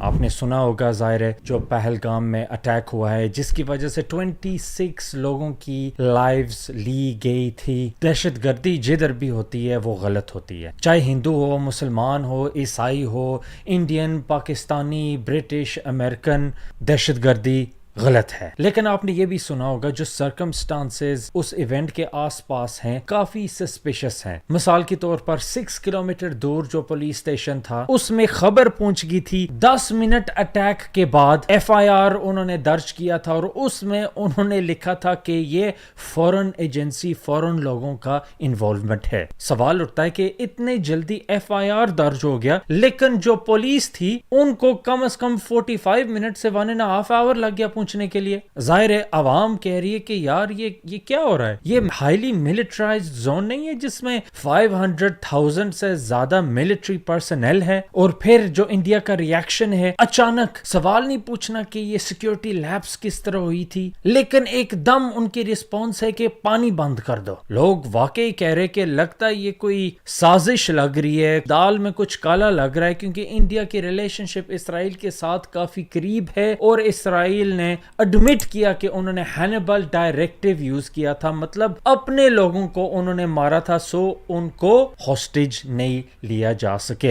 آپ نے سنا ہوگا ظاہر ہے جو پہلگام میں اٹیک ہوا ہے جس کی وجہ سے 26 لوگوں کی لائفز لی گئی تھی. دہشت گردی جدھر بھی ہوتی ہے وہ غلط ہوتی ہے, چاہے ہندو ہو, مسلمان ہو, عیسائی ہو, انڈین, پاکستانی, برٹش, امریکن, دہشت گردی غلط ہے. لیکن آپ نے یہ بھی سنا ہوگا جو سرکمسٹانسز اس ایونٹ کے آس پاس ہیں کافی سسپیشس ہیں. مثال کے طور پر 6 کلومیٹر دور جو پولیس اسٹیشن تھا اس میں خبر پہنچ گئی تھی 10 منٹ اٹیک کے بعد FIR انہوں نے درج کیا تھا اور اس میں انہوں نے لکھا تھا کہ یہ فورن ایجنسی, فورن لوگوں کا انوالومنٹ ہے. سوال اٹھتا ہے کہ اتنے جلدی FIR درج ہو گیا لیکن جو پولیس تھی ان کو کم از کم 45 منٹ سے 1.5 آور لگ گیا پہنچنے کے لیے. ظاہر ہے عوام کہہ رہی ہے کہ یار یہ کیا ہو رہا ہے, یہ ہائیلی ملٹرائزڈ زون نہیں ہے جس میں 500,000 سے زیادہ ملٹری پرسنل ہے. اور پھر جو انڈیا کا ریاکشن ہے, اچانک سوال نہیں پوچھنا کہ یہ سیکیورٹی لیپس کس طرح ہوئی تھی, لیکن ایک دم ان کی رسپانس ہے کہ پانی بند کر دو. لوگ واقعی کہہ رہے کہ لگتا ہے یہ کوئی سازش لگ رہی ہے, دال میں کچھ کالا لگ رہا ہے, کیونکہ انڈیا کی ریلیشن شپ اسرائیل کے ساتھ کافی قریب ہے اور اسرائیل نے ایڈمٹ کیا کہ انہوں نے ہینیبل ڈائریکٹیو یوز کیا تھا, مطلب اپنے لوگوں کو انہوں نے مارا تھا, سو ان کو ہاسٹیج نہیں لیا جا سکے.